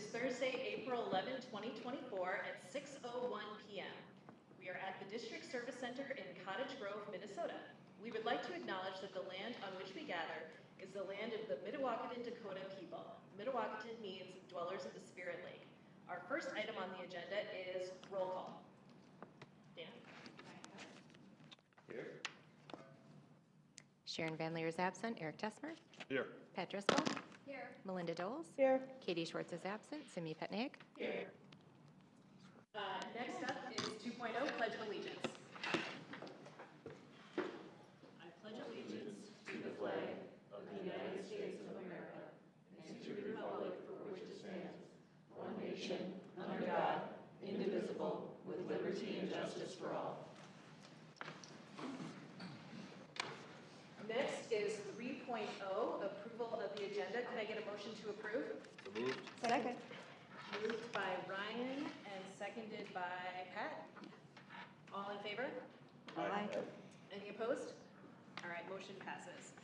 is Thursday, April 11, 2024 at 6:01 p.m. We are at the District Service Center in Cottage Grove, Minnesota. We would like to acknowledge that the land on which we gather is the land of the Mdewakanton Dakota people. Mdewakanton means dwellers of the Spirit Lake. Our first item on the agenda is roll call. Dan? Here. Sharon Van Leer is absent. Eric Tessmer. Here. Pat Driscoll. Here. Melinda Doles. Here. Katie Schwartz is absent. Simi Petnaik. Here. Next up is 2.0 Pledge of Allegiance. I pledge allegiance to the flag of the United States of America and to the republic for which it stands, one nation, under God, indivisible, with liberty and justice for all. Next is 3.0, approval of the agenda. Can I get a motion to approve? So moved. Second. Moved by Ryan and seconded by Pat. All in favor? Aye. Any opposed? All right, motion passes.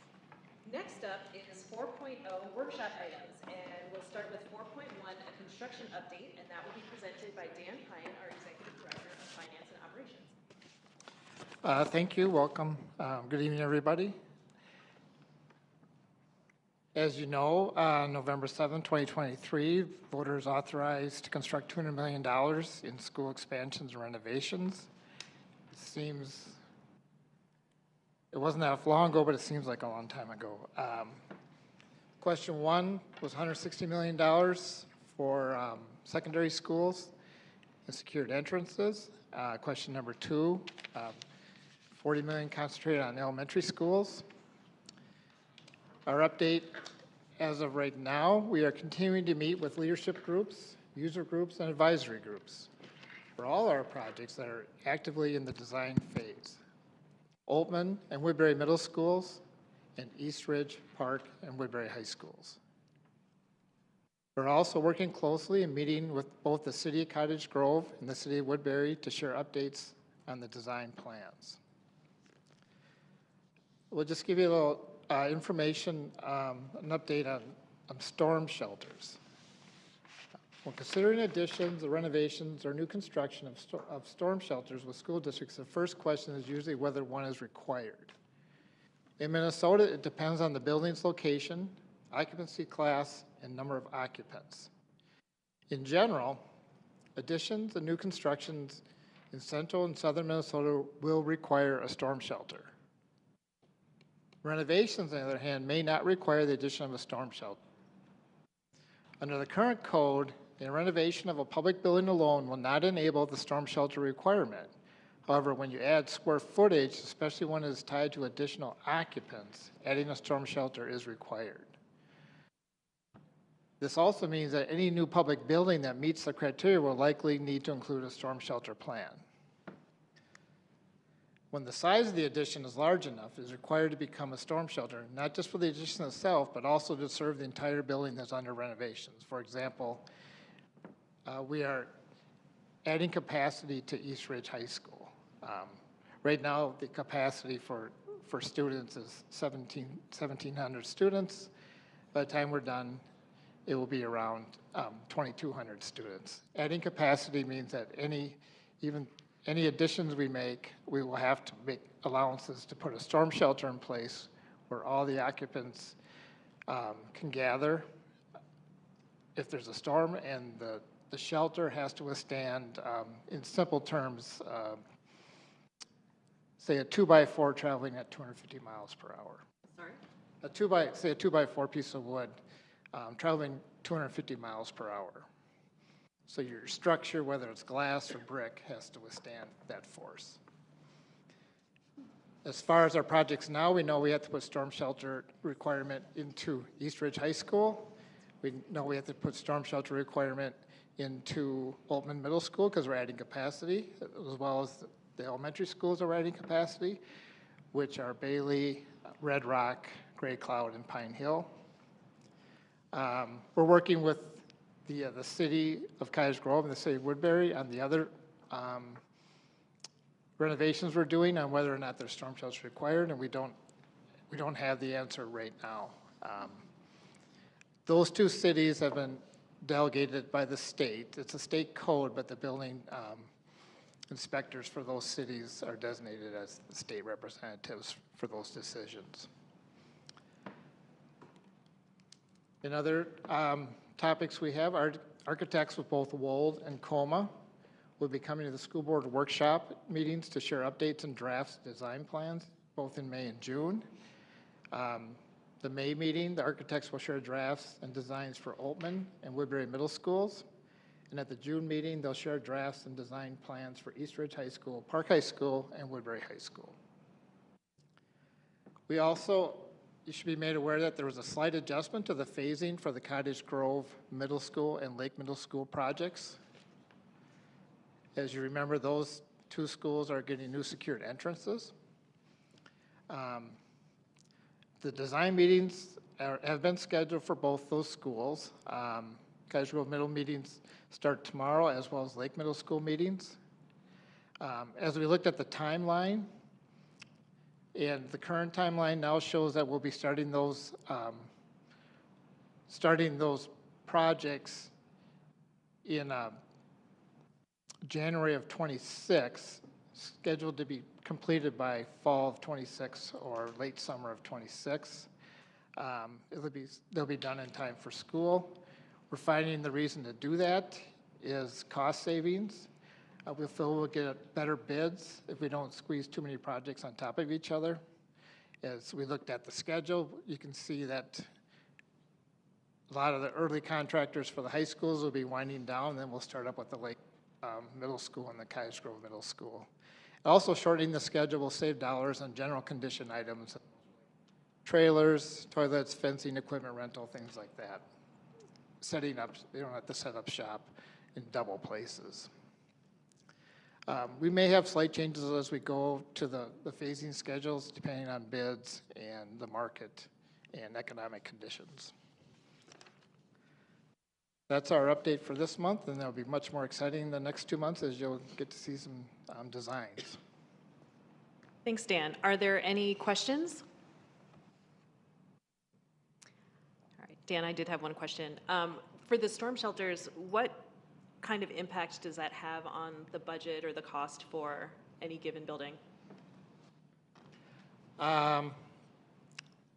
Next up is 4.0 workshop items, and we'll start with 4.1, a construction update, and that will be presented by Dan Pyan, our Executive Director of Finance and Operations. Thank you. Welcome. Good evening, everybody. As you know, November 7, 2023, voters authorized to construct $200 million in school expansions and renovations. It seems, it wasn't that long ago, but it seems like a long time ago. Question one was $160 million for secondary schools and secured entrances. Question number two, $40 million concentrated on elementary schools. Our update, as of right now, we are continuing to meet with leadership groups, user groups, and advisory groups for all our projects that are actively in the design phase. Altman and Woodbury Middle Schools, and East Ridge Park and Woodbury High Schools. We're also working closely and meeting with both the City of Cottage Grove and the City of Woodbury to share updates on the design plans. We'll just give you a little information, an update on storm shelters. When considering additions or renovations or new construction of storm shelters with school districts, the first question is usually whether one is required. In Minnesota, it depends on the building's location, occupancy class, and number of occupants. In general, additions and new constructions in central and southern Minnesota will require a storm shelter. Renovations, on the other hand, may not require the addition of a storm shelter. Under the current code, the renovation of a public building alone will not enable the storm shelter requirement. However, when you add square footage, especially when it is tied to additional occupants, adding a storm shelter is required. This also means that any new public building that meets the criteria will likely need to include a storm shelter plan. When the size of the addition is large enough, it is required to become a storm shelter, not just for the addition itself, but also to serve the entire building that's under renovations. For example, we are adding capacity to East Ridge High School. Right now, the capacity for students is 1,700 students. By the time we're done, it will be around 2,200 students. Adding capacity means that any additions we make, we will have to make allowances to put a storm shelter in place where all the occupants can gather if there's a storm, and the shelter has to withstand, in simple terms, say a 2x4 traveling at 250 miles per hour. Sorry? Say a 2x4 piece of wood traveling 250 miles per hour. So your structure, whether it's glass or brick, has to withstand that force. As far as our projects now, we know we have to put storm shelter requirement into East Ridge High School. We know we have to put storm shelter requirement into Altman Middle School because we're adding capacity, as well as the elementary schools are adding capacity, which are Bailey, Red Rock, Gray Cloud, and Pine Hill. We're working with the City of Cottage Grove and the City of Woodbury on the other renovations we're doing on whether or not there's storm shelters required, and we don't have the answer right now. Those two cities have been delegated by the state. It's a state code, but the building inspectors for those cities are designated as the state representatives for those decisions. In other topics we have, architects with both Wold and Coma will be coming to the school board workshop meetings to share updates and drafts design plans, both in May and June. The May meeting, the architects will share drafts and designs for Altman and Woodbury Middle Schools. And at the June meeting, they'll share drafts and design plans for East Ridge High School, Park High School, and Woodbury High School. We also, you should be made aware that there was a slight adjustment to the phasing for the Cottage Grove Middle School and Lake Middle School projects. As you remember, those two schools are getting new secured entrances. The design meetings have been scheduled for both those schools. Cottage Grove Middle meetings start tomorrow, as well as Lake Middle School meetings. As we looked at the timeline, and the current timeline now shows that we'll be starting those projects in January of 26, scheduled to be completed by fall of 26 or late summer of 26. They'll be done in time for school. We're finding the reason to do that is cost savings. We feel we'll get better bids if we don't squeeze too many projects on top of each other. As we looked at the schedule, you can see that a lot of the early contractors for the high schools will be winding down, and then we'll start up with the Lake Middle School and the Cottage Grove Middle School. Also, shortening the schedule will save dollars on general condition items, trailers, toilets, fencing, equipment rental, things like that. Setting up, they don't have to set up shop in double places. We may have slight changes as we go to the phasing schedules, depending on bids and the market and economic conditions. That's our update for this month, and that'll be much more exciting the next 2 months as you'll get to see some designs. Thanks, Dan. Are there any questions? All right, Dan, I did have one question. For the storm shelters, what kind of impact does that have on the budget or the cost for any given building?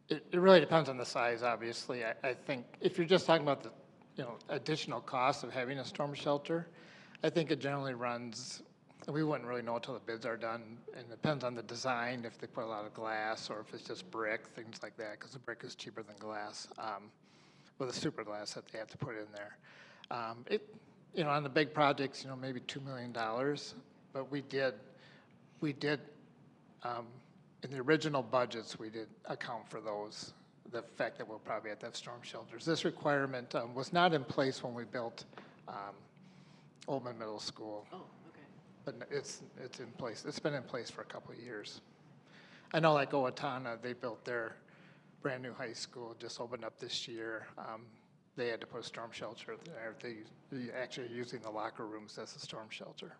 It really depends on the size, obviously. I think if you're just talking about the additional cost of having a storm shelter, I think it generally runs, we wouldn't really know until the bids are done, and it depends on the design, if they put a lot of glass or if it's just brick, things like that, because the brick is cheaper than glass, with a super glass that they have to put in there. On the big projects, maybe $2 million, but we did, in the original budgets, we did account for those, the fact that we'll probably have to have storm shelters. This requirement was not in place when we built Oldman Middle School. Oh, okay. But it's in place. It's been in place for a couple of years. I know like Owatonna, they built their brand new high school, just opened up this year. They had to put a storm shelter there. They actually are using the locker rooms as a storm shelter.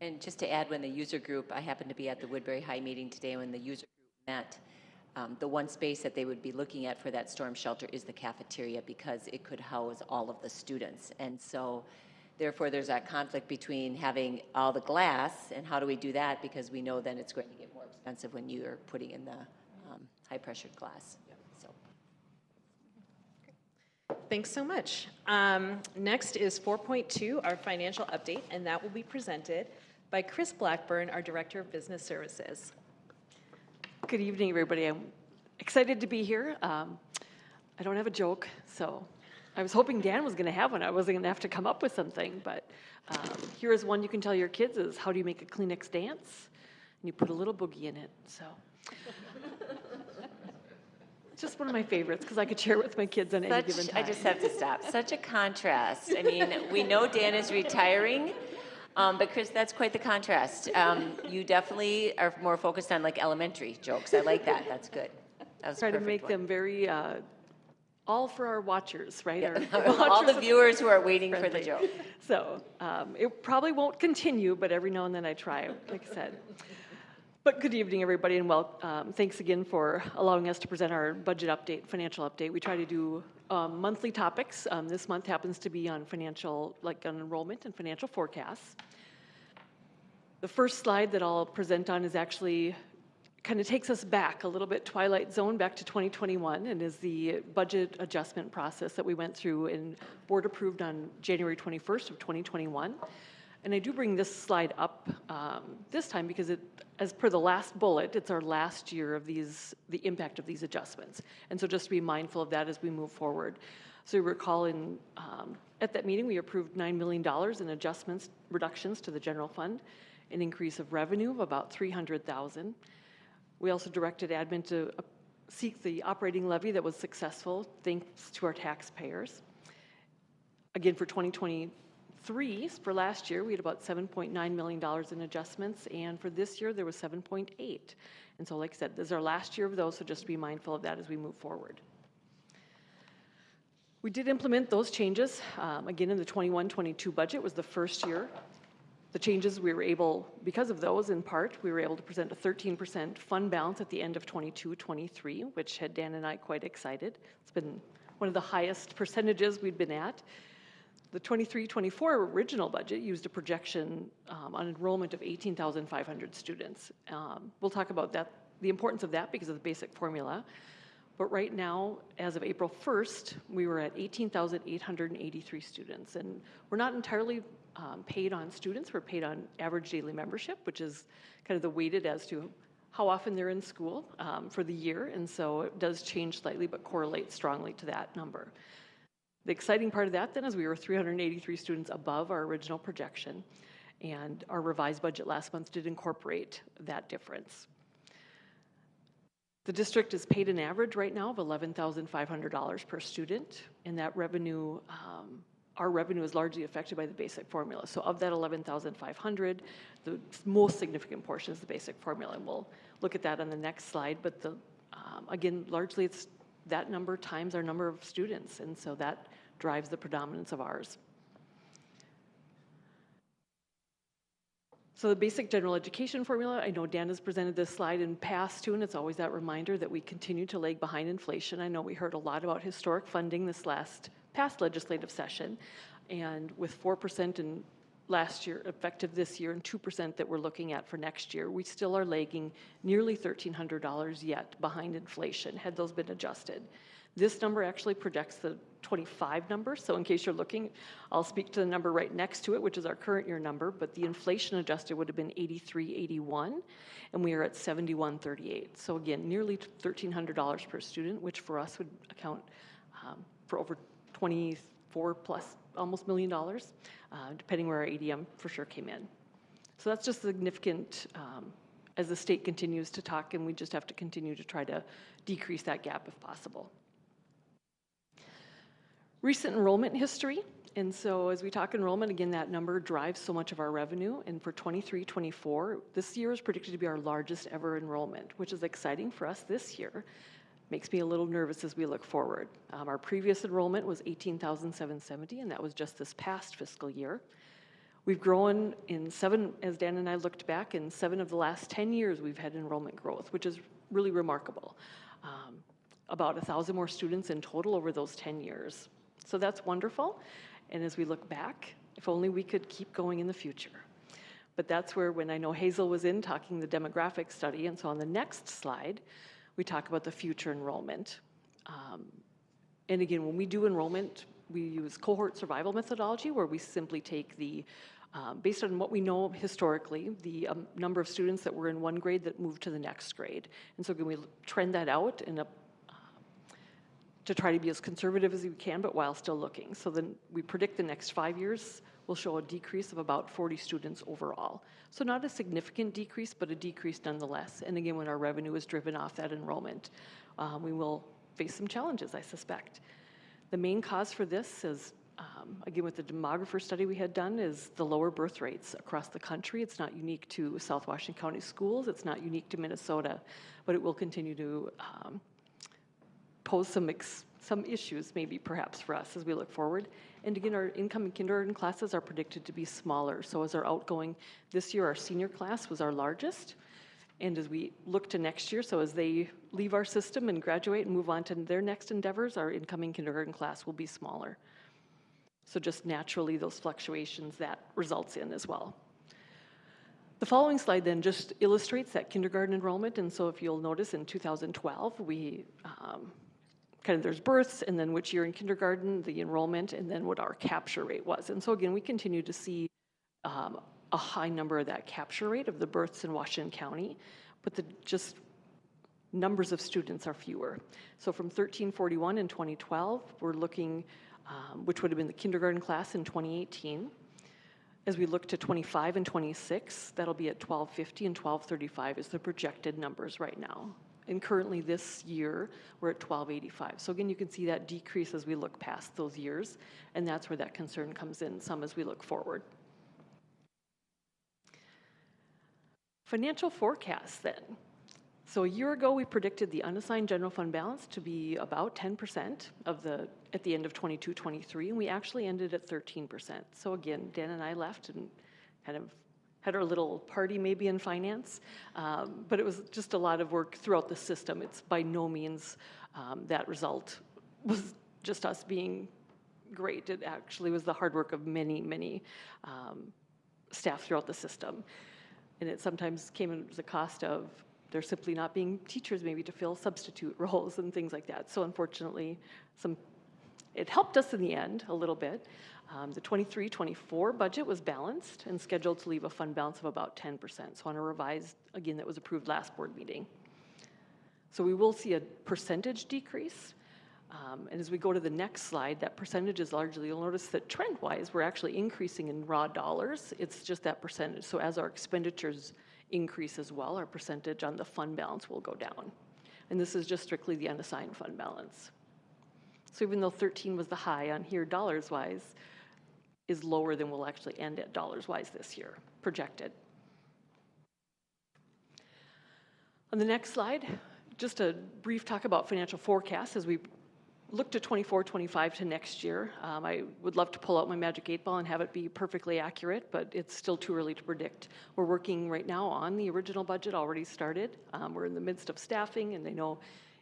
And just to add, when the user group, I happened to be at the Woodbury High meeting today when the user group met, the one space that they would be looking at for that storm shelter is the cafeteria because it could house all of the students. And so, therefore, there's that conflict between having all the glass and how do we do that because we know then it's going to get more expensive when you are putting in the high-pressured glass. Yep. So. Thanks so much. Next is 4.2, our financial update, and that will be presented by Kris Blackburn, our Director of Business Services. Good evening, everybody. I'm excited to be here. I don't have a joke, so I was hoping Dan was going to have one. I wasn't going to have to come up with something, but here is one you can tell your kids is how do you make a Kleenex dance? And you put a little boogie in it, so. It's just one of my favorites because I could share it with my kids on any given time. I just have to stop. Such a contrast. I mean, we know Dan is retiring, but Kris, that's quite the contrast. You definitely are more focused on like elementary jokes. I like that. That's good. That was Try to make one. them very, all for our watchers, right? Yeah. Our All watchers the viewers who are waiting for friendly. the joke. So it probably won't continue, but every now and then I try, like I said. But good evening, everybody, and thanks again for allowing us to present our budget update, financial update. We try to do monthly topics. This month happens to be on financial, like on enrollment and financial forecasts. The first slide that I'll present on is actually kind of takes us back a little bit, Twilight Zone, back to 2021, and is the budget adjustment process that we went through and board approved on January 21st of 2021. And I do bring this slide up this time because it, as per the last bullet, it's our last year of the impact of these adjustments. And so just to be mindful of that as we move forward. So you recall at that meeting, we approved $9 million in reductions to the general fund, an increase of revenue of about $300,000. We also directed admin to seek the operating levy that was successful thanks to our taxpayers. Again, for 2023, for last year, we had about $7.9 million in adjustments, and for this year, there was 7.8. And so, like I said, this is our last year of those, so just be mindful of that as we move forward. We did implement those changes. Again, in the 21-22 budget was the first year. The changes we were able, because of those in part, we were able to present a 13% fund balance at the end of 22-23, which had Dan and I quite excited. It's been one of the highest percentages we'd been at. The 23-24 original budget used a projection on enrollment of 18,500 students. We'll talk about that, the importance of that because of the basic formula. But right now, as of April 1st, we were at 18,883 students. And we're not entirely paid on students. We're paid on average daily membership, which is kind of the weighted as to how often they're in school for the year. And so it does change slightly, but correlates strongly to that number. The exciting part of that then is we were 383 students above our original projection. And our revised budget last month did incorporate that difference. The district is paid an average right now of $11,500 per student, and that revenue, our revenue is largely affected by the basic formula. So of that $11,500, the most significant portion is the basic formula, and we'll look at that on the next slide. But again, largely it's that number times our number of students, and so that drives the predominance of ours. So the basic general education formula, I know Dan has presented this slide in past too, and it's always that reminder that we continue to lag behind inflation. I know we heard a lot about historic funding this past legislative session, and with 4% in last year, effective this year, and 2% that we're looking at for next year, we still are lagging nearly $1,300 yet behind inflation, had those been adjusted. This number actually projects the 25 number, so in case you're looking, I'll speak to the number right next to it, which is our current year number, but the inflation adjusted would have been 83.81, and we are at 71.38. So again, nearly $1,300 per student, which for us would account for over 24 plus, almost $1 million, depending where our ADM for sure came in. So that's just significant as the state continues to talk, and we just have to continue to try to decrease that gap if possible. Recent enrollment history, and so as we talk enrollment, again, that number drives so much of our revenue, and for 23-24, this year is predicted to be our largest ever enrollment, which is exciting for us this year. Makes me a little nervous as we look forward. Our previous enrollment was 18,770, and that was just this past fiscal year. We've grown in 7, as Dan and I looked back, in 7 of the last 10 years we've had enrollment growth, which is really remarkable. About 1,000 more students in total over those 10 years. So that's wonderful, and as we look back, if only we could keep going in the future. But that's where, when I know Hazel was in talking the demographic study, and so on the next slide, we talk about the future enrollment. And again, when we do enrollment, we use cohort survival methodology, where we simply take the, based on what we know historically, the number of students that were in one grade that moved to the next grade. And so again, we trend that out in to try to be as conservative as we can, but while still looking. So then we predict the next 5 years will show a decrease of about 40 students overall. So not a significant decrease, but a decrease nonetheless. And again, when our revenue is driven off that enrollment, we will face some challenges, I suspect. The main cause for this is, again, with the demographer study we had done, is the lower birth rates across the country. It's not unique to SoWashCo County schools. It's not unique to Minnesota, but it will continue to pose some issues maybe perhaps for us as we look forward. And again, our incoming kindergarten classes are predicted to be smaller. So as our outgoing, this year our senior class was our largest, And as we look to next year, so as they leave our system and graduate and move on to their next endeavors, our incoming kindergarten class will be smaller. So just naturally, those fluctuations that results in as well. The following slide then just illustrates that kindergarten enrollment. And so if you'll notice in 2012, we there's births and then which year in kindergarten, the enrollment, and then what our capture rate was. And so again, we continue to see a high number of that capture rate of the births in Washington County, but the just numbers of students are fewer. So from 1341 in 2012, we're looking, which would have been the kindergarten class in 2018. As we look to 25 and 26, that'll be at 1250 and 1235 is the projected numbers right now. And currently this year, we're at 1285. So again, you can see that decrease as we look past those years, and that's where that concern comes in some as we look forward. Financial forecasts then. So a year ago, we predicted the unassigned general fund balance to be about 10% at the end of 22-23, and we actually ended at 13%. So again, Dan and I left and kind of had our little party maybe in finance, but it was just a lot of work throughout the system. It's by no means that result was just us being great. It actually was the hard work of many, many staff throughout the system. And it sometimes came as a cost of there simply not being teachers maybe to fill substitute roles and things like that. So unfortunately, it helped us in the end a little bit. The 23-24 budget was balanced and scheduled to leave a fund balance of about 10%. So on a revised, again, that was approved last board meeting. So we will see a percentage decrease. And as we go to the next slide, that percentage is largely, you'll notice that trend-wise, we're actually increasing in raw dollars. It's just that percentage. So as our expenditures increase as well, our percentage on the fund balance will go down. And this is just strictly the unassigned fund balance. So even though 13 was the high on here dollars-wise, is lower than we'll actually end at dollars-wise this year, projected. On the next slide, just a brief talk about financial forecasts as we look to 24-25 to next year. I would love to pull out my magic 8-ball and have it be perfectly accurate, but it's still too early to predict. We're working right now on the original budget, already started. We're in the midst of staffing, and I know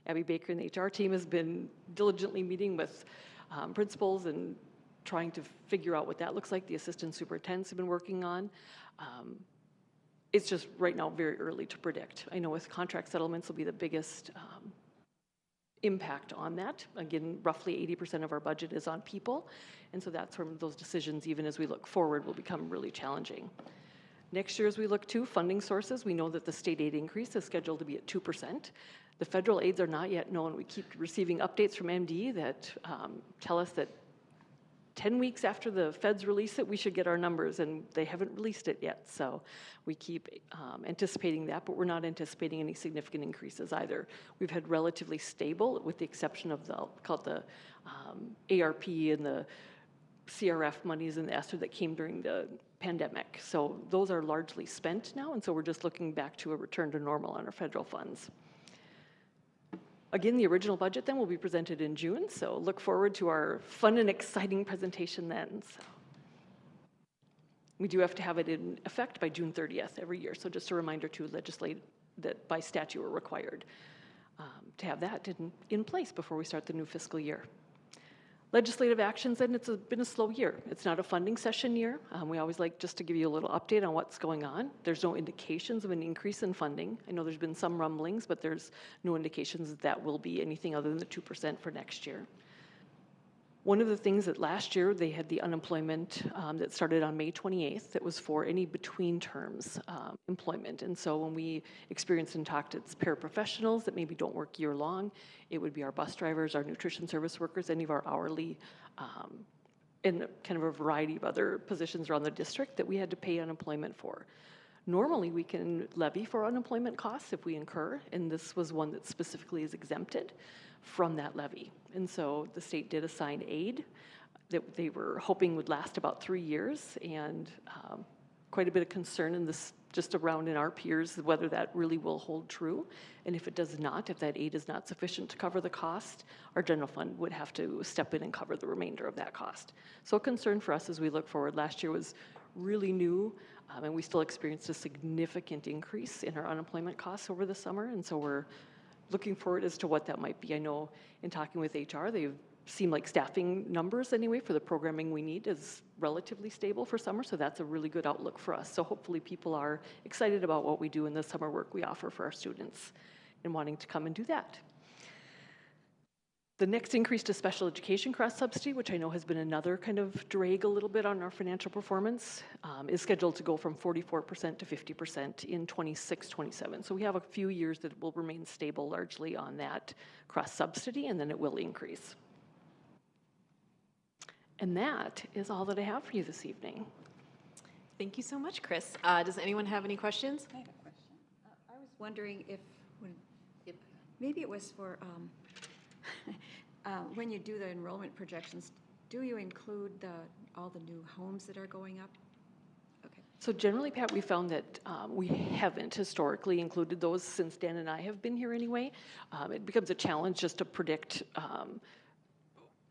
Abby Baker and the HR team has been diligently meeting with principals and trying to figure out what that looks like. The assistant superintendents have been working on. It's just right now very early to predict. I know with contract settlements will be the biggest impact on that. Again, roughly 80% of our budget is on people, and so that's where those decisions, even as we look forward, will become really challenging. Next year, as we look to funding sources, we know that the state aid increase is scheduled to be at 2%. The federal aids are not yet known. We keep receiving updates from MD that tell us that 10 weeks after the feds release it, we should get our numbers, and they haven't released it yet. So we keep anticipating that, but we're not anticipating any significant increases either. We've had relatively stable, with the exception of the ARP and the CRF monies and the ESSER that came during the pandemic. So those are largely spent now, and so we're just looking back to a return to normal on our federal funds. Again, the original budget then will be presented in June, so look forward to our fun and exciting presentation then. So we do have to have it in effect by June 30th every year, so just a reminder to legislate that by statute we're required to have that in place before we start the new fiscal year. Legislative actions, and it's been a slow year. It's not a funding session year. We always like just to give you a little update on what's going on. There's no indications of an increase in funding. I know there's been some rumblings, but there's no indications that that will be anything other than the 2% for next year. One of the things that last year they had the unemployment that started on May 28th that was for any between terms employment. And so when we experienced and talked to paraprofessionals that maybe don't work year long, it would be our bus drivers, our nutrition service workers, any of our hourly, and kind of a variety of other positions around the district that we had to pay unemployment for. Normally we can levy for unemployment costs if we incur, and this was one that specifically is exempted from that levy. And so the state did assign aid that they were hoping would last about 3 years, and quite a bit of concern in this, just around in our peers, whether that really will hold true. And if it does not, if that aid is not sufficient to cover the cost, our general fund would have to step in and cover the remainder of that cost. So a concern for us as we look forward. Last year was really new, and we still experienced a significant increase in our unemployment costs over the summer. And so we're looking forward as to what that might be. I know in talking with HR, they seem like staffing numbers anyway for the programming we need is relatively stable for summer, so that's a really good outlook for us. So hopefully people are excited about what we do in the summer work we offer for our students and wanting to come and do that. The next increase to special education cross-subsidy, which I know has been another kind of drag a little bit on our financial performance, is scheduled to go from 44% to 50% in 26-27. So we have a few years that will remain stable largely on that cross-subsidy, and then it will increase. And that is all that I have for you this evening. Thank you so much, Kris. Does anyone have any questions? I have a question. I was wondering if, maybe it was for, when you do the enrollment projections, do you include all the new homes that are going up? Okay. So generally, Pat, we found that we haven't historically included those since Dan and I have been here anyway. It becomes a challenge just to predict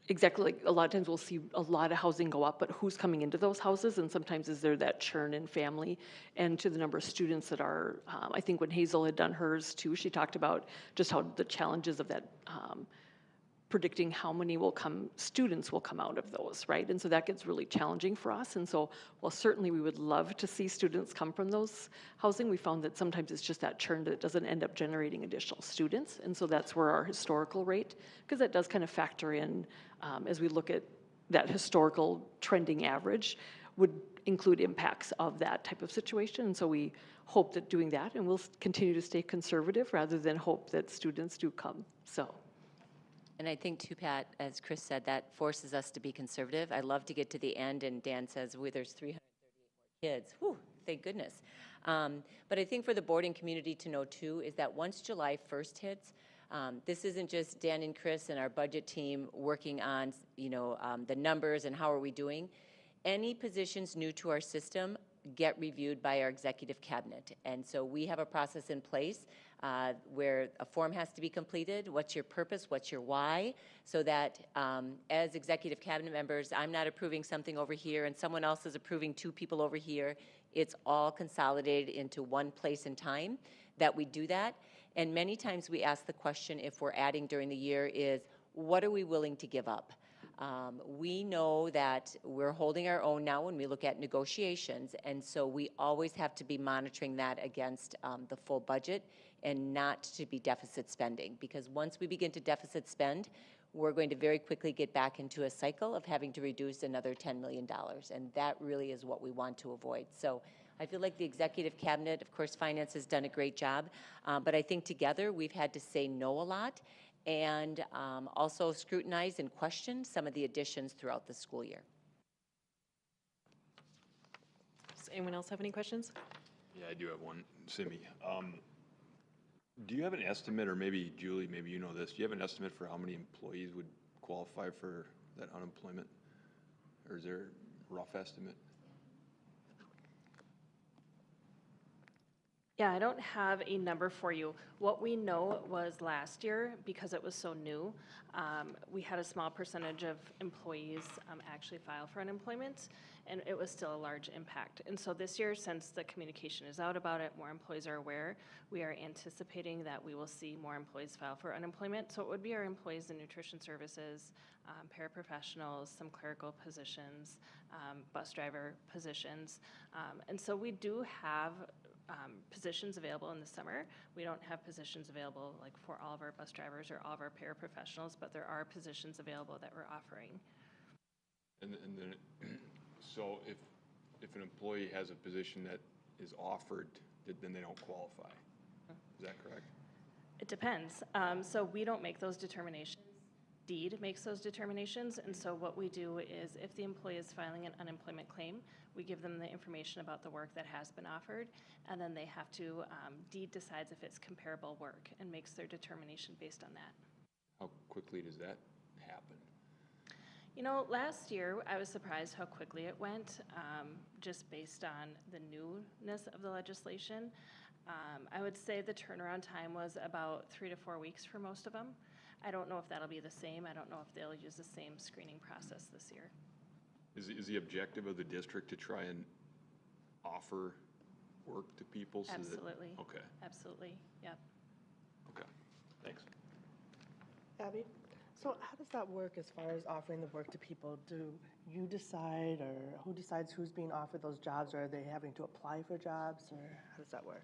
exactly, like a lot of times we'll see a lot of housing go up, but who's coming into those houses, and sometimes is there that churn in family, and to the number of students that are, I think when Hazel had done hers too, she talked about just how the challenges of that, predicting how many students will come out of those, right? And so that gets really challenging for us. And so while certainly we would love to see students come from those housing, we found that sometimes it's just that churn that doesn't end up generating additional students. And so that's where our historical rate, because that does kind of factor in as we look at that historical trending average, would include impacts of that type of situation. And so we hope that doing that, and we'll continue to stay conservative rather than hope that students do come. So. And I think too, Pat, as Kris said, that forces us to be conservative. I love to get to the end and Dan says, well, there's 338 more kids. Whew, thank goodness. But I think for the board and community to know too is that once July 1st hits, this isn't just Dan and Kris and our budget team working on, the numbers and how are we doing. Any positions new to our system get reviewed by our executive cabinet. And so we have a process in place where a form has to be completed. What's your purpose? What's your why? So that as executive cabinet members, I'm not approving something over here and someone else is approving 2 people over here. It's all consolidated into one place and time that we do that. And many times we ask the question, if we're adding during the year, is what are we willing to give up? We know that we're holding our own now when we look at negotiations, and so we always have to be monitoring that against the full budget and not to be deficit spending, because once we begin to deficit spend, we're going to very quickly get back into a cycle of having to reduce another $10 million, and that really is what we want to avoid. So I feel like the executive cabinet, of course, finance has done a great job, but I think together we've had to say no a lot and also scrutinize and question some of the additions throughout the school year. Does anyone else have any questions? Yeah, I do have one, Simi. Do you have an estimate, or maybe Julie, maybe you know this, do you have an estimate for how many employees would qualify for that unemployment? Or is there a rough estimate? Yeah, I don't have a number for you. What we know was last year, because it was so new, we had a small percentage of employees actually file for unemployment, and it was still a large impact. And so this year, since the communication is out about it, more employees are aware, we are anticipating that we will see more employees file for unemployment. So it would be our employees in nutrition services, paraprofessionals, some clerical positions, bus driver positions. And so we do have positions available in the summer. We don't have positions available like for all of our bus drivers or all of our paraprofessionals, but there are positions available that we're offering. And then, so if an employee has a position that is offered, then they don't qualify. Is that correct? It depends. So we don't make those determinations. Deed makes those determinations, and so what we do is if the employee is filing an unemployment claim, we give them the information about the work that has been offered, and then they have to, Deed decides if it's comparable work and makes their determination based on that. How quickly does that happen? You know, last year, I was surprised how quickly it went, just based on the newness of the legislation. I would say the turnaround time was about 3 to 4 weeks for most of them. I don't know if that'll be the same. I don't know if they'll use the same screening process this year. Is the objective of the district to try and offer work to people? So that- Absolutely. Okay, Absolutely, yep. okay, thanks. Abby, so how does that work as far as offering the work to people? Do you decide, or who decides who's being offered those jobs, or are they having to apply for jobs, or how does that work?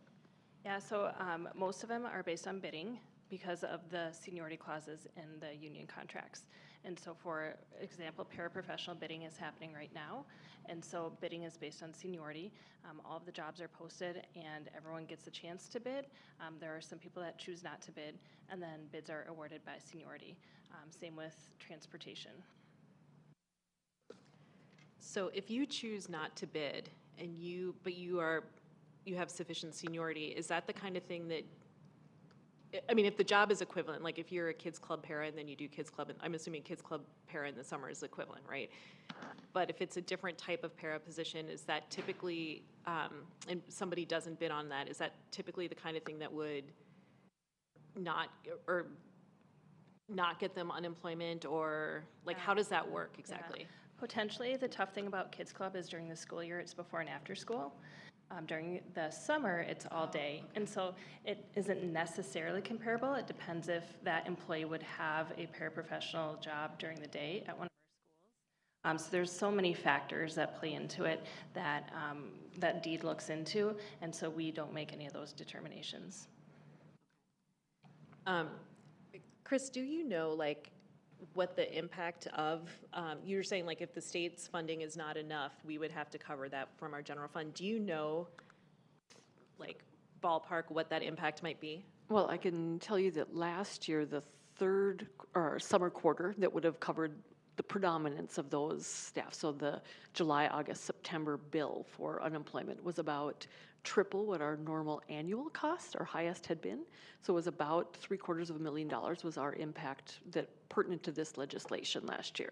Yeah, so most of them are based on bidding because of the seniority clauses in the union contracts. And so for example, paraprofessional bidding is happening right now. And so bidding is based on seniority. All of the jobs are posted and everyone gets a chance to bid. There are some people that choose not to bid, and then bids are awarded by seniority. Same with transportation. So if you choose not to bid and you have sufficient seniority, is that the kind of thing that, I mean, if the job is equivalent, like if you're a kids club para and then you do kids club, and I'm assuming kids club para in the summer is equivalent, right? But if it's a different type of para position, is that typically, and somebody doesn't bid on that, is that typically the kind of thing that would not get them unemployment, or like how does that work exactly? Yeah. Potentially, the tough thing about Kids Club is during the school year, it's before and after school. During the summer, it's all day. And so it isn't necessarily comparable. It depends if that employee would have a paraprofessional job during the day at one of our schools. So there's so many factors that play into it that that DEED looks into, and so we don't make any of those determinations. Kris, do you know like what the impact of, you're saying like if the state's funding is not enough, we would have to cover that from our general fund. Do you know, like ballpark, what that impact might be? Well, I can tell you that last year, the third or summer quarter that would have covered the predominance of those staff, so the July, August, September bill for unemployment was about triple what our normal annual cost, our highest had been. So it was about $750,000 was our impact that pertinent to this legislation last year.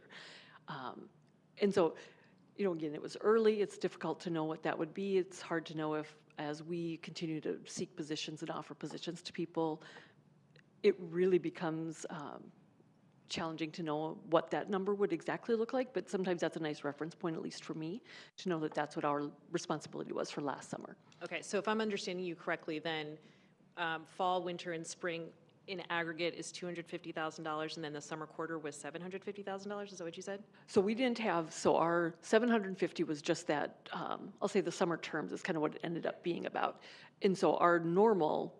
And so, you know, again, it was early. It's difficult to know what that would be. It's hard to know if, as we continue to seek positions and offer positions to people, it really becomes challenging to know what that number would exactly look like, but sometimes that's a nice reference point, at least for me, to know that that's what our responsibility was for last summer. Okay, so if I'm understanding you correctly, then fall, winter, and spring in aggregate is $250,000, and then the summer quarter was $750,000, is that what you said? So we didn't have, so our 750 was just that, I'll say the summer terms is kind of what it ended up being about. And so our normal,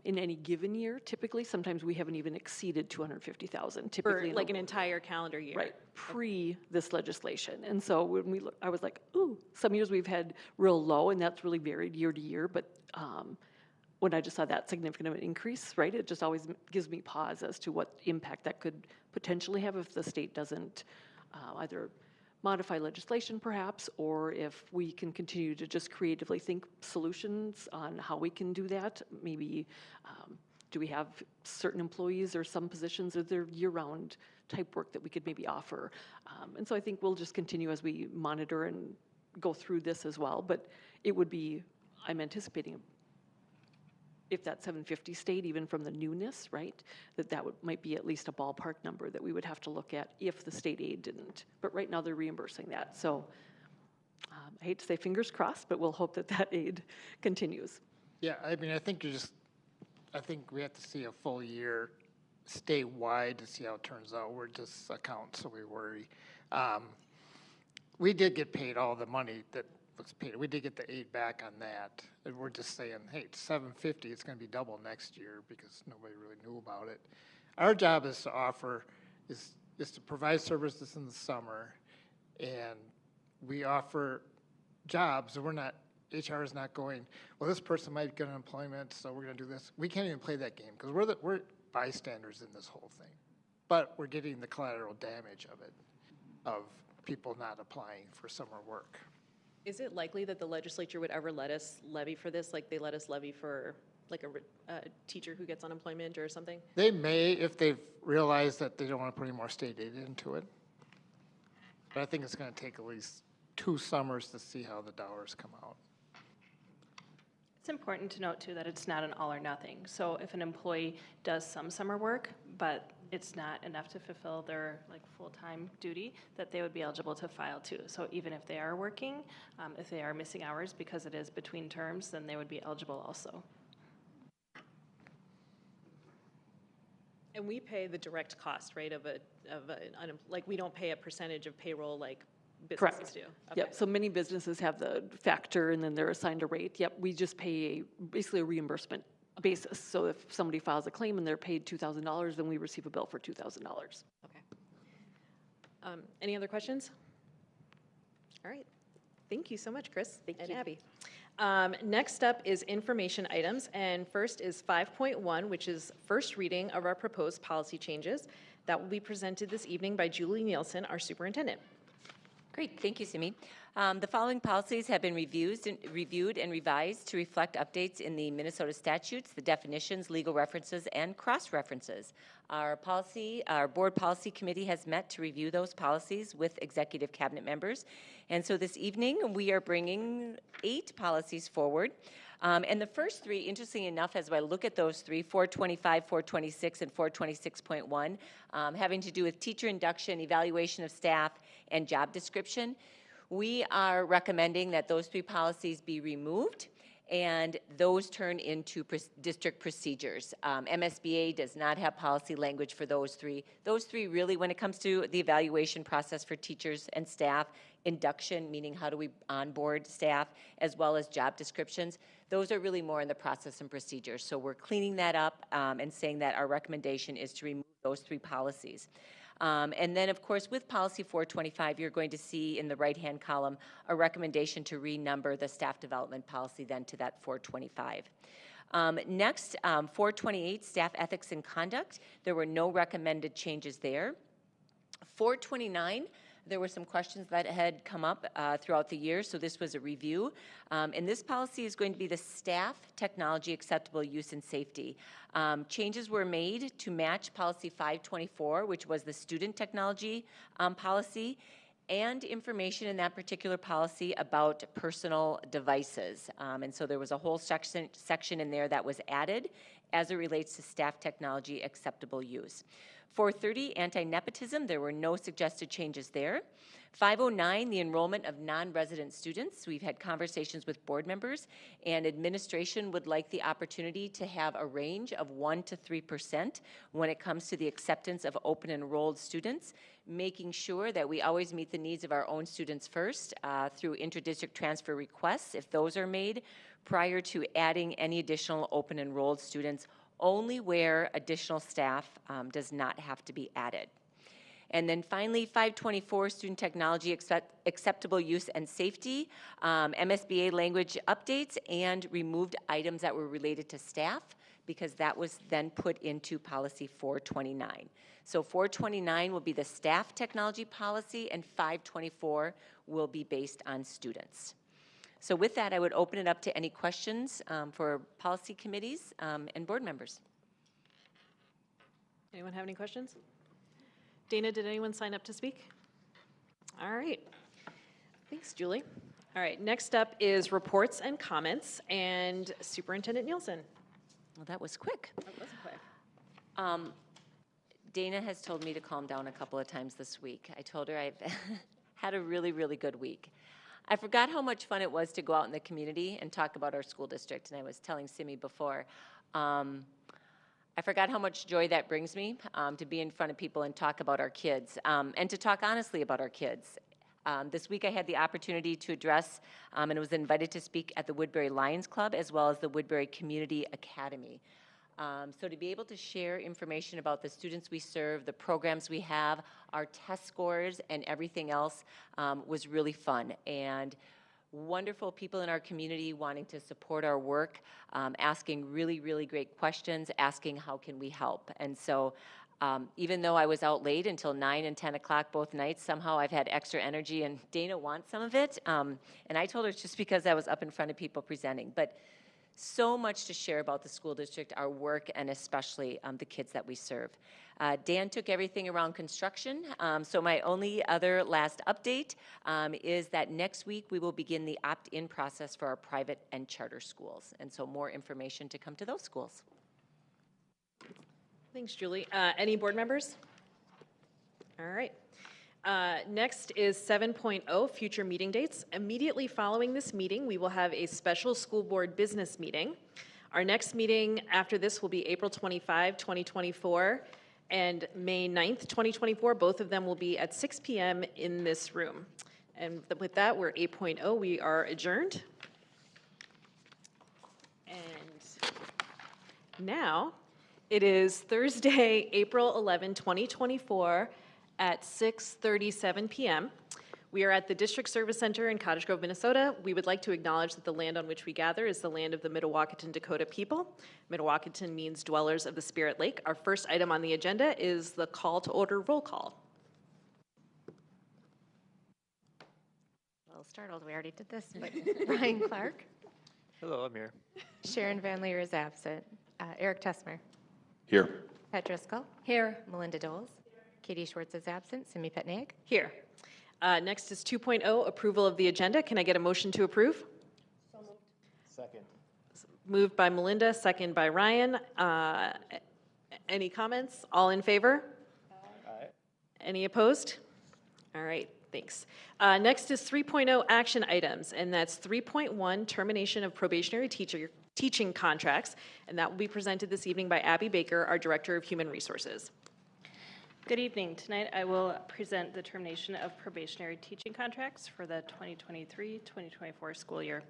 in any given year, typically, sometimes we haven't even exceeded 250,000, typically. For like an entire calendar year? Right, pre this legislation. And so when we look, I was like, ooh, some years we've had real low, and that's really varied year to year, but when I just saw that significant of an increase, right, it just always gives me pause as to what impact that could potentially have if the state doesn't either modify legislation perhaps, or if we can continue to just creatively think solutions on how we can do that. Maybe do we have certain employees or some positions, or there year-round type work that we could maybe offer? And so I think we'll just continue as we monitor and go through this as well, but it would be, I'm anticipating if that 750 stayed, even from the newness, right, that might be at least a ballpark number that we would have to look at if the state aid didn't. But right now they're reimbursing that. So I hate to say fingers crossed, but we'll hope that that aid continues. Yeah, I mean, I think I think we have to see a full year statewide to see how it turns out. We're just accountants, so we worry. We did get paid all the money that was paid. We did get the aid back on that. And we're just saying, hey, it's 750, it's gonna be double next year because nobody really knew about it. Our job is to offer, is to provide services in the summer, and we offer jobs, and we're not, HR is not going, well, this person might get unemployment, so we're gonna do this. We can't even play that game because we're bystanders in this whole thing. But we're getting the collateral damage of it, of people not applying for summer work. Is it likely that the legislature would ever let us levy for this, like they let us levy for like a teacher who gets unemployment or something? They may, if they've realized that they don't want to put any more state aid into it. But I think it's going to take at least 2 summers to see how the dollars come out. It's important to note too that it's not an all or nothing. So if an employee does some summer work, but it's not enough to fulfill their like full-time duty, that they would be eligible to file too. So even if they are working, if they are missing hours because it is between terms, then they would be eligible also. And we pay the direct cost, right, like, we don't pay a percentage of payroll like businesses Correct. do? Yep, Okay. so many businesses have the factor and then they're assigned a rate. Yep, we just pay basically a reimbursement basis. So if somebody files a claim and they're paid $2,000, then we receive a bill for $2,000. Okay. Any other questions? All right. Thank you so much, Kris and Abby. Next up is information items, and first is 5.1, which is first reading of our proposed policy changes. That will be presented this evening by Julie Nielsen, our superintendent. Great, thank you, Simi. The following policies have been reviewed and revised to reflect updates in the Minnesota statutes, the definitions, legal references, and cross-references. Our board policy committee has met to review those policies with executive cabinet members. And so this evening, we are bringing 8 policies forward. And the first 3, interestingly enough, as I look at those 3, 425, 426, and 426.1, having to do with teacher induction, evaluation of staff, and job description, we are recommending that those 3 policies be removed and those turn into district procedures. MSBA does not have policy language for those 3. Those 3 really, when it comes to the evaluation process for teachers and staff, induction, meaning how do we onboard staff, as well as job descriptions, those are really more in the process and procedures. So we're cleaning that up and saying that our recommendation is to remove those 3 policies. And then, of course, with policy 425, you're going to see in the right-hand column a recommendation to renumber the staff development policy then to that 425. Next, 428, staff ethics and conduct. There were no recommended changes there. 429, there were some questions that had come up throughout the year, so this was a review. And this policy is going to be the staff technology acceptable use and safety. Changes were made to match policy 524, which was the student technology policy, and information in that particular policy about personal devices. And so there was a whole section in there that was added as it relates to staff technology acceptable use. 430, anti-nepotism, there were no suggested changes there. 509, the enrollment of non-resident students. We've had conversations with board members, and administration would like the opportunity to have a range of 1% to 3% when it comes to the acceptance of open enrolled students, making sure that we always meet the needs of our own students first through interdistrict transfer requests, if those are made, prior to adding any additional open enrolled students, only where additional staff does not have to be added. And then finally, 524, student technology acceptable use and safety, MSBA language updates, and removed items that were related to staff, because that was then put into policy 429. So 429 will be the staff technology policy, and 524 will be based on students. So with that, I would open it up to any questions for policy committees and board members. Anyone have any questions? Dana, did anyone sign up to speak? All right. Thanks, Julie. All right, next up is reports and comments, and Superintendent Nielsen. Well, that was quick. That was quick. Dana has told me to calm down a couple of times this week. I told her I've had a really, really good week. I forgot how much fun it was to go out in the community and talk about our school district, and I was telling Simi before. I forgot how much joy that brings me to be in front of people and talk about our kids, and to talk honestly about our kids. This week I had the opportunity to address and was invited to speak at the Woodbury Lions Club as well as the Woodbury Community Academy. So to be able to share information about the students we serve, the programs we have, our test scores, and everything else was really fun. And wonderful people in our community wanting to support our work, asking really, really great questions, asking how can we help. And so even though I was out late until 9 and 10 o'clock both nights, somehow I've had extra energy, and Dana wants some of it. And I told her it's just because I was up in front of people presenting. But so much to share about the school district, our work, and especially the kids that we serve. Dan took everything around construction, so my only other last update is that next week we will begin the opt-in process for our private and charter schools, and so more information to come to those schools. Thanks, Julie. Any board members? All right. Next is 7.0, future meeting dates. Immediately following this meeting, we will have a special school board business meeting. Our next meeting after this will be April 25, 2024, and May 9th, 2024. Both of them will be at 6 p.m. in this room. And with that, we're 8.0. We are adjourned. And now it is Thursday, April 11, 2024 at 6:37 p.m. We are at the District Service Center in Cottage Grove, Minnesota. We would like to acknowledge that the land on which we gather is the land of the Mdewakanton Dakota people. Mdewakanton means dwellers of the Spirit Lake. Our first item on the agenda is the call to order roll call. A little startled, we already did this, but Ryan Clark. Hello, I'm here. Sharon Van Leer is absent. Eric Tessmer. Here. Pat Driscoll. Here. Melinda Doles. Katie Schwartz is absent. Simi Petnaik. Here. Next is 2.0, approval of the agenda. Can I get a motion to approve? So moved. Second. Moved by Melinda, second by Ryan. Any comments? All in favor? Aye. Any opposed? All right, thanks. Next is 3.0 action items, and that's 3.1 termination of probationary teaching contracts, and that will be presented this evening by Abby Baker, our Director of Human Resources. Good evening. Tonight I will present the termination of probationary teaching contracts for the 2023-2024 school year.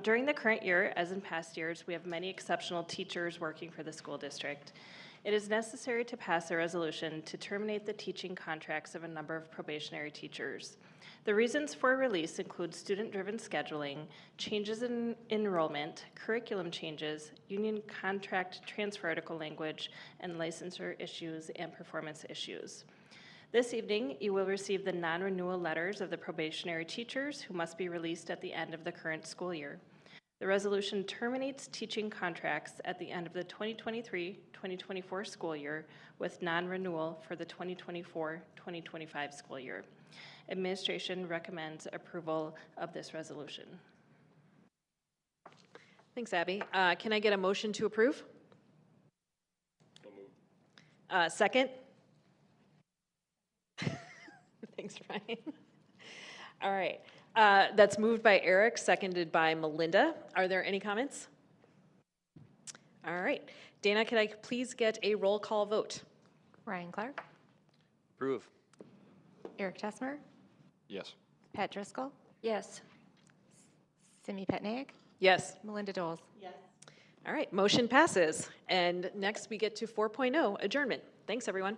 During the current year, as in past years, we have many exceptional teachers working for the school district. It is necessary to pass a resolution to terminate the teaching contracts of a number of probationary teachers. The reasons for release include student-driven scheduling, changes in enrollment, curriculum changes, union contract transfer article language, and licensure issues and performance issues. This evening, you will receive the non-renewal letters of the probationary teachers who must be released at the end of the current school year. The resolution terminates teaching contracts at the end of the 2023-2024 school year with non-renewal for the 2024-2025 school year. Administration recommends approval of this resolution. Thanks, Abby. Can I get a motion to approve? So moved. Second? Thanks, Ryan. All right. That's moved by Eric, seconded by Melinda. Are there any comments? All right. Dana, can I please get a roll call vote? Ryan Clark. Approve. Eric Tessmer. Yes. Pat Driscoll. Yes. Simi Petnaik. Yes. Melinda Doles. Yes. All right. Motion passes. And next we get to 4.0, adjournment. Thanks, everyone.